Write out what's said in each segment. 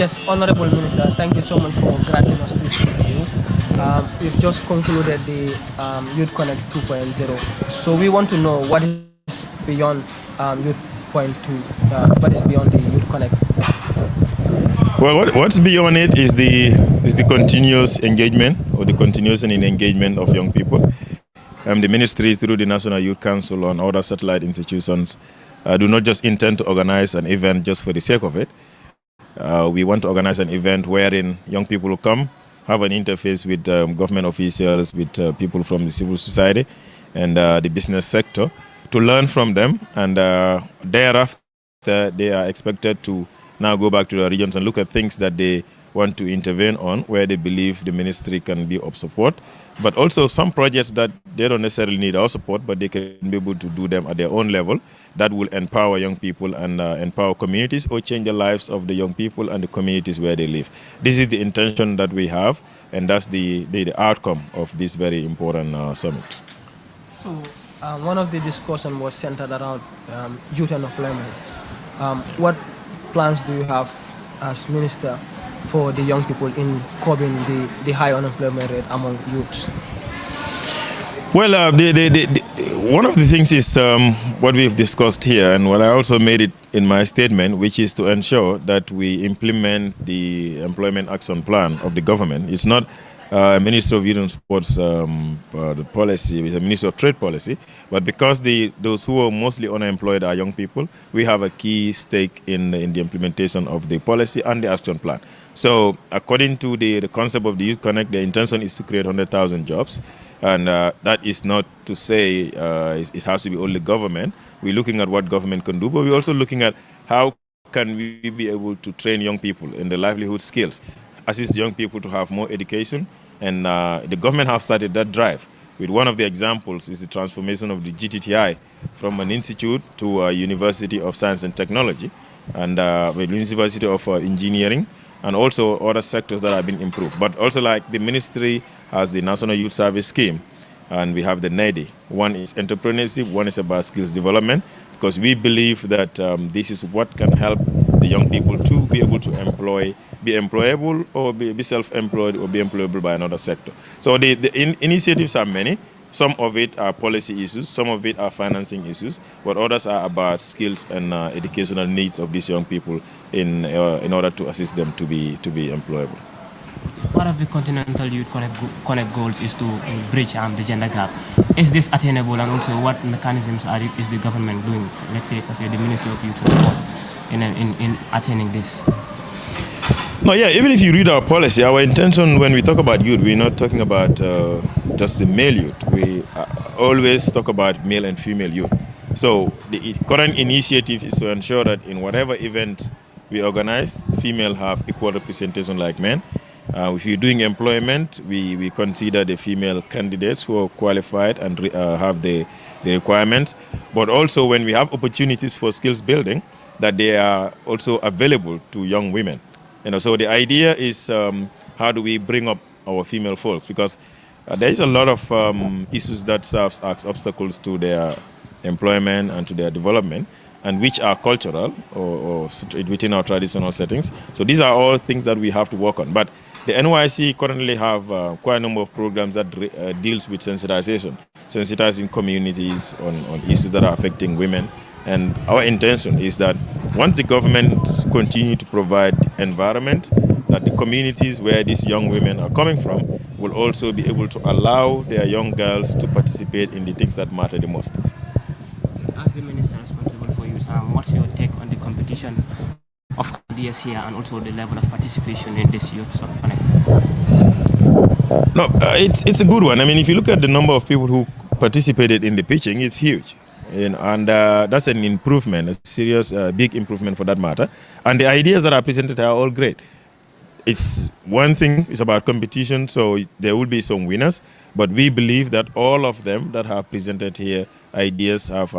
Yes, Honorable Minister, thank you so much for granting us this interview. We've just concluded the Youth Connect 2.0. So we want to know what is beyond Youth Point 2, what is beyond the Youth Connect. Well, what's beyond it is the continuous engagement or the continuation in engagement of young people. The ministry through the National Youth Council and other satellite institutions do not just intend to organize an event just for the sake of it. We want to organize an event wherein young people will come, have an interface with government officials, with people from the civil society and the business sector to learn from them, and thereafter they are expected to now go back to the regions and look at things that they want to intervene on where they believe the ministry can be of support, but also some projects that they don't necessarily need our support, but they can be able to do them at their own level that will empower young people and empower communities or change the lives of the young people and the communities where they live. This is the intention that we have, and that's the outcome of this very important summit. So one of the discussion was centered around youth unemployment. What plans do you have as minister for the young people in curbing the high unemployment rate among youths? Well, one of the things is what we've discussed here, and what I also made it in my statement, which is to ensure that we implement the employment action plan of the government. It's not a Minister of Youth and Sports the policy, it's a Minister of Trade policy, but because those who are mostly unemployed are young people, we have a key stake in the implementation of the policy and the action plan. So according to the concept of the Youth Connect, the intention is to create 100,000 jobs. And that is not to say it has to be only government. We're looking at what government can do, but we're also looking at how can we be able to train young people in the livelihood skills, assist young people to have more education. And the government have started that drive. With one of the examples is the transformation of the GTTI from an institute to a University of Science and Technology, and with University of Engineering, and also other sectors that have been improved. But also, like the ministry has the National Youth Service Scheme, and we have the NEDI. One is entrepreneurship, one is about skills development, because we believe that this is what can help the young people to be able to be employable, or be self-employed, or be employable by another sector. So the initiatives are many. Some of it are policy issues, some of it are financing issues, but others are about skills and educational needs of these young people in order to assist them to be employable. Part of the Continental Youth Connect goals is to bridge the gender gap. Is this attainable, and also what mechanisms is the government doing, let's say the Ministry of Youth and Sport, in attaining this? No, yeah, even if you read our policy, our intention when we talk about youth, we're not talking about just the male youth. We always talk about male and female youth. So the current initiative is to ensure that in whatever event we organize, female have equal representation like men. If you're doing employment, we consider the female candidates who are qualified and have the requirements. But also when we have opportunities for skills building, that they are also available to young women. So the idea is how do we bring up our female folks, because there is a lot of issues that serve as obstacles to their employment and to their development, and which are cultural or within our traditional settings. So these are all things that we have to work on. But the NYC currently have quite a number of programs that deals with sensitizing communities on issues that are affecting women. And our intention is that once the government continue to provide environment, that the communities where these young women are coming from will also be able to allow their young girls to participate in the things that matter the most. As the minister responsible for youth, what's your take on the competition of ideas here, and also the level of participation in this Youth Connect? No, it's a good one. I mean, if you look at the number of people who participated in the pitching, it's huge. And that's an improvement, a serious, big improvement for that matter. And the ideas that are presented are all great. It's one thing, it's about competition, so there will be some winners, but we believe that all of them that have presented here ideas have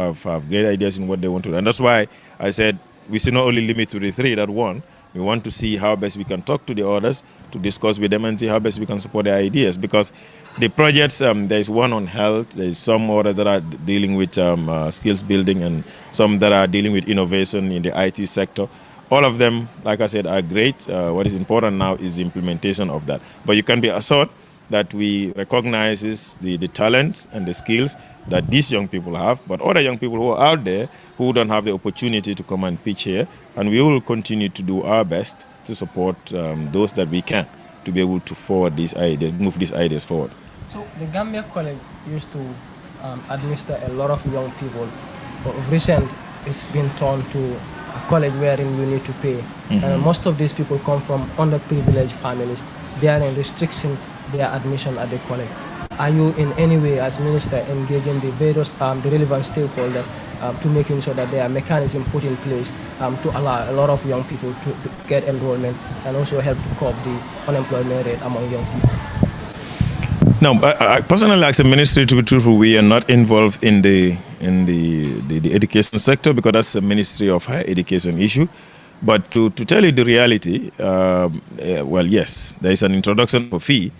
great ideas in what they want to do. And that's why I said we should not only limit to the three that won. We want to see how best we can talk to the others, to discuss with them and see how best we can support their ideas. Because the projects, there is one on health, there is some others that are dealing with skills building, and some that are dealing with innovation in the IT sector. all of them, like I said, are great. What is important now is the implementation of that. But you can be assured that we recognize the talent and the skills that these young people have, but other young people who are out there who don't have the opportunity to come and pitch here, and we will continue to do our best to support those that we can to be able to forward these ideas, move these ideas forward. So the Gambia College used to administer a lot of young people, but of recent it's been turned to a college wherein you need to pay. And most of these people come from underprivileged families. They are in restriction their admission at the college. Are you in any way as minister engaging the various the relevant stakeholders to making sure that there are mechanisms put in place to allow a lot of young people to get enrollment and also help to curb the unemployment rate among young people? No, I personally, as a ministry, to be truthful, we are not involved in the education sector because that's a Ministry of Higher Education issue. But to tell you the reality, well, yes, there is an introduction for fee,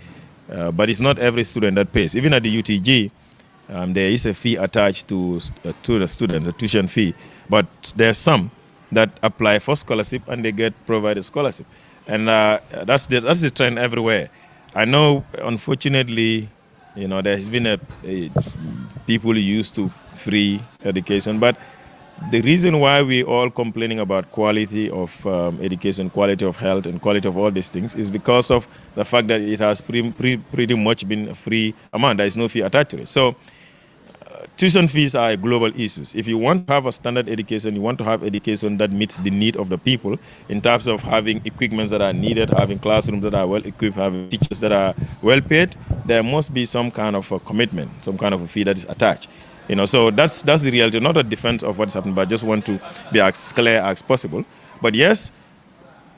but it's not every student that pays. Even at the UTG, there is a fee attached to the students, a tuition fee. But there are some that apply for scholarship and they get provided scholarship, and that's the trend everywhere. I know, unfortunately, there has been people used to free education, but the reason why we all complaining about quality of education, quality of health, and quality of all these things is because of the fact that it has pretty much been a free amount. There is no fee attached to it. So tuition fees are global issues. If you want to have a standard education, you want to have education that meets the need of the people in terms of having equipments that are needed, having classrooms that are well equipped, having teachers that are well paid, there must be some kind of a commitment, some kind of a fee that is attached. So that's the reality, not a defense of what's happened, but I just want to be as clear as possible. But yes,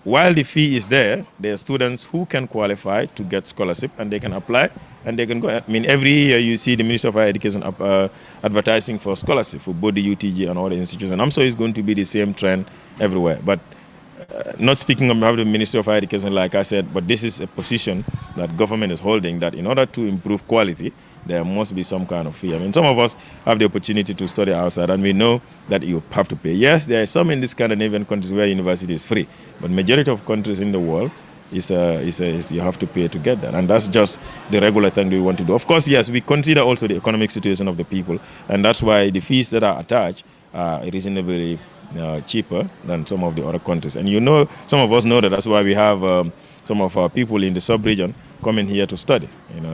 while the fee is there are students who can qualify to get scholarship and they can apply and they can go. I mean, every year you see the Ministry of Higher Education advertising for scholarship for both the UTG and other institutions. And I'm sure it's going to be the same trend everywhere. But not speaking on behalf of the Ministry of Higher Education, like I said, but this is a position that government is holding, that in order to improve quality, there must be some kind of fee. I mean, some of us have the opportunity to study outside, and we know that you have to pay. Yes, there are some in this Scandinavian countries where university is free, but majority of countries in the world is you have to pay to get that, and that's just the regular thing we want to do. Of course, yes, we consider also the economic situation of the people, and that's why the fees that are attached are reasonably cheaper than some of the other countries. And some of us know that. That's why we have some of our people in the sub-region coming here to study,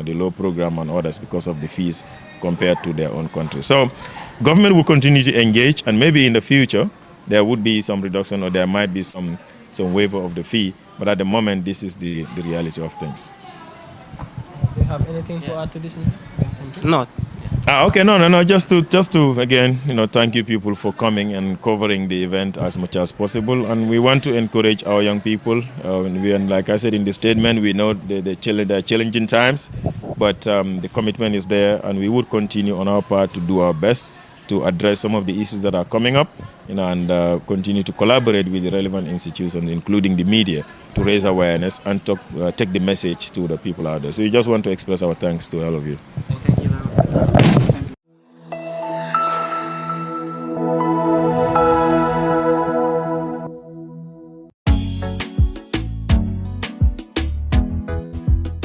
the law program and others, because of the fees compared to their own country. So government will continue to engage, and maybe in the future there would be some reduction or there might be some waiver of the fee, but at the moment this is the reality of things. Do you have anything to add to this? No. Okay, no. Just to again, thank you people for coming and covering the event as much as possible. And we want to encourage our young people. Like I said in the statement, we know the challenging times, but the commitment is there, and we would continue on our part to do our best to address some of the issues that are coming up, and continue to collaborate with the relevant institutions, including the media, to raise awareness and take the message to the people out there. So we just want to express our thanks to all of you. Thank you very much.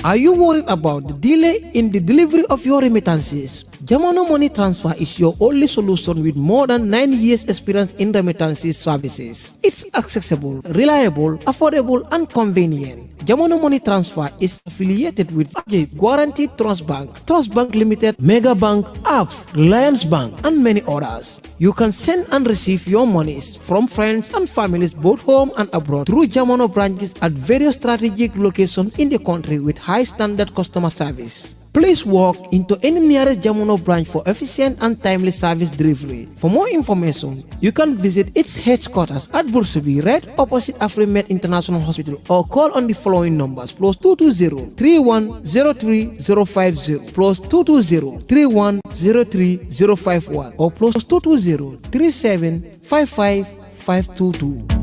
Are you worried about the delay in the delivery of your remittances? Jamuna Money Transfer is your only solution with more than 9 years experience in remittances services. It's accessible, reliable, affordable, and convenient. Jamuna Money Transfer is affiliated with Guaranteed Trust Bank Limited, Mega Bank, Apps, Reliance Bank, and many others. You can send and receive your monies from friends and families both home and abroad through Jamuna branches at various strategic locations in the country with high standard customer service. Please walk into any nearest Jamuna branch for efficient and timely service delivery. For more information, you can visit its headquarters at Bursabi, right opposite Afrimed International Hospital, or call on the following numbers: +220 3103 050, +220 3103 051, or +220 3755 522.